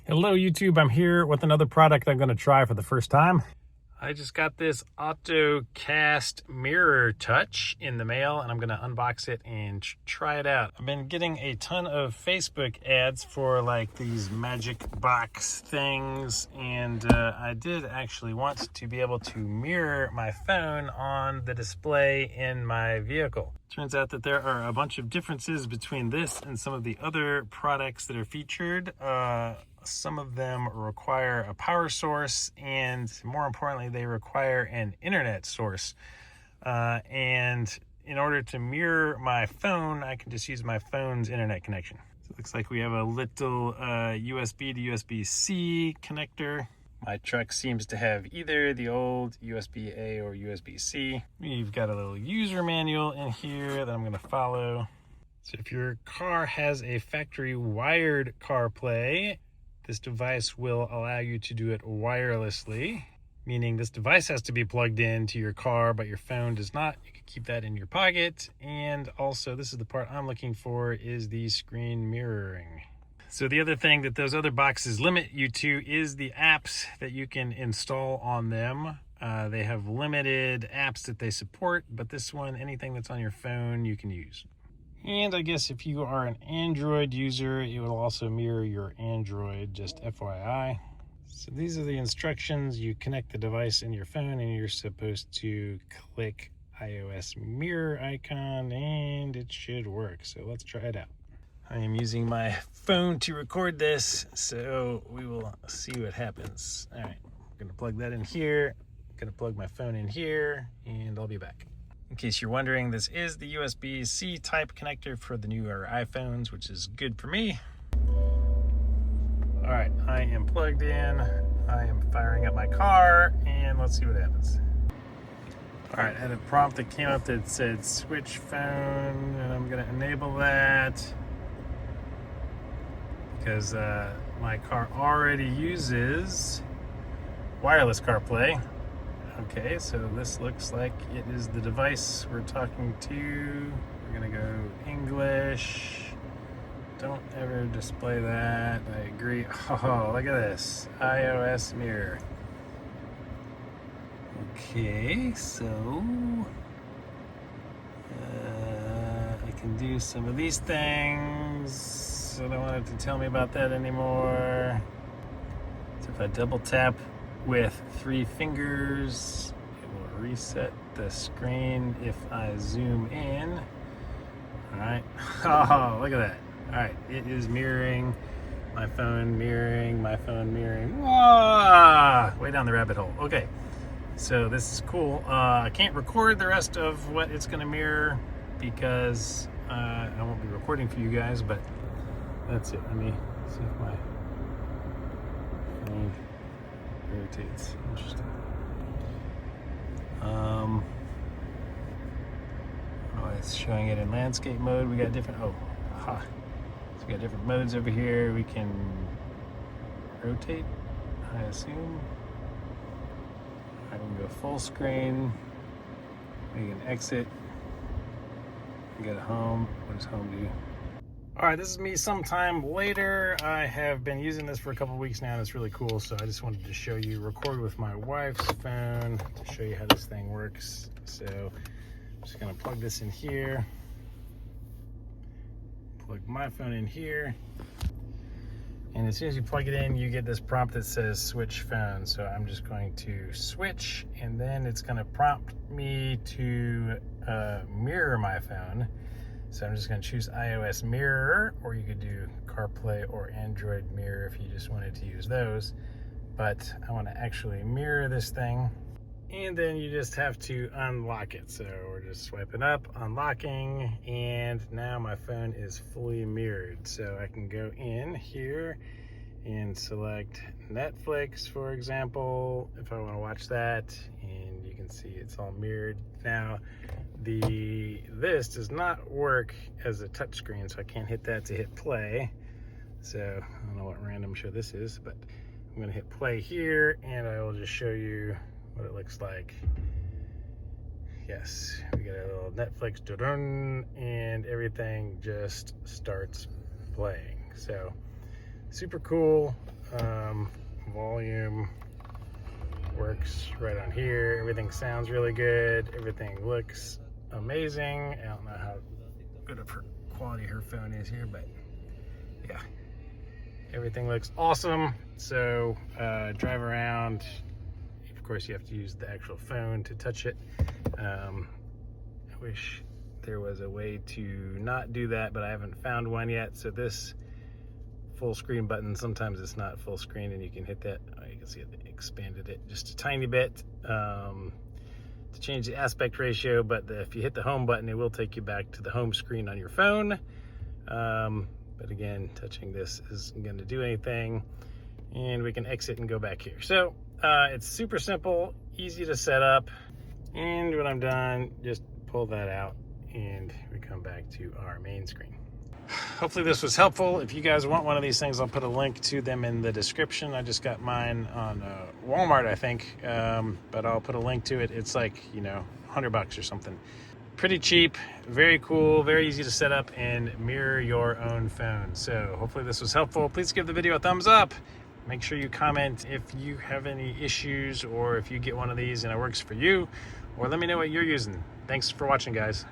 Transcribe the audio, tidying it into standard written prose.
Hello YouTube, I'm here with another product I'm going to try for the first time. I just got this Ottocast MirrorTouch in the mail and I'm going to unbox it and try it out. I've been getting a ton of Facebook ads for like these magic box things, and I did actually want to be able to mirror my phone on the display in my vehicle. Turns out that there are a bunch of differences between this and some of the other products that are featured. Some of them require a power source, and more importantly, they require an internet source. And in order to mirror my phone, I can just use my phone's internet connection. So it looks like we have a little USB to USB-C connector. My truck seems to have either the old USB-A or USB-C. We've got a little user manual in here that I'm going to follow. So if your car has a factory wired CarPlay, this device will allow you to do it wirelessly, meaning this device has to be plugged into your car, but your phone does not. You can keep that in your pocket. And also, this is the part I'm looking for, is the screen mirroring. So the other thing that those other boxes limit you to is the apps that you can install on them. They have limited apps that they support, but this one, anything that's on your phone, you can use. And I guess if you are an Android user, it will also mirror your Android, just FYI. So these are the instructions. You connect the device in your phone and you're supposed to click iOS mirror icon and it should work. So let's try it out. I am using my phone to record this, so we will see what happens. All right, I'm gonna plug that in here. I'm gonna plug my phone in here and I'll be back. In case you're wondering, this is the USB-C type connector for the newer iPhones, which is good for me. All right, I am plugged in. I am firing up my car, and let's see what happens. All right, I had a prompt that came up that said switch phone, and I'm gonna enable that because my car already uses wireless CarPlay. Okay, so this looks like it is the device we're talking to. We're gonna go English. Don't ever display that. I agree. Oh, look at this. iOS mirror. Okay, so I can do some of these things. I don't want it to tell me about that anymore. So if I double tap with 3 fingers, it will reset the screen if I zoom in. All right. Oh, look at that. All right, it is mirroring my phone, mirroring my phone, mirroring. Whoa! Way down the rabbit hole. Okay, so this is cool. I can't record the rest of what it's going to mirror because I won't be recording for you guys, but that's it. Let me see if my phone rotates. Interesting. Oh, it's showing it in landscape mode. We got different. So we got different modes over here. We can rotate, I assume. I can go full screen. We can exit. We go to home. What does home do? All right, this is me sometime later. I have been using this for a couple weeks now, and it's really cool. So I just wanted to show you, record with my wife's phone to show you how this thing works. So I'm just gonna plug this in here, plug my phone in here, and as soon as you plug it in, you get this prompt that says switch phone. So I'm just going to switch, and then it's gonna prompt me to mirror my phone. So I'm just going to choose iOS mirror, or you could do CarPlay or Android mirror if you just wanted to use those. But I want to actually mirror this thing, and then you just have to unlock it. So we're just swiping up, unlocking, and now my phone is fully mirrored. So I can go in here and select Netflix, for example, if I want to watch that, and you can see it's all mirrored. Now, this does not work as a touchscreen, so I can't hit that to hit play. So I don't know what random show this is, but I'm gonna hit play here, and I will just show you what it looks like. Yes, we got a little Netflix, and everything just starts playing. So super cool. Volume works right on here. Everything sounds really good. Everything looks amazing. I don't know how good of her quality her phone is here, but yeah, everything looks awesome. So drive around. Of course, you have to use the actual phone to touch it. I wish there was a way to not do that, but I haven't found one yet. So this full screen button, sometimes it's not full screen and you can hit that. Oh, you can see it expanded it just a tiny bit to change the aspect ratio, but if you hit the home button, it will take you back to the home screen on your phone. But again, touching this isn't going to do anything, and we can exit and go back here. So it's super simple, easy to set up, and when I'm done, just pull that out and we come back to our main screen. Hopefully this was helpful. If you guys want one of these things, I'll put a link to them in the description. I just got mine on Walmart, I think, but I'll put a link to it. It's like, you know, $100 or something. Pretty cheap, very cool, very easy to set up and mirror your own phone. So hopefully this was helpful. Please give the video a thumbs up. Make sure you comment if you have any issues or if you get one of these and it works for you, or let me know what you're using. Thanks for watching, guys.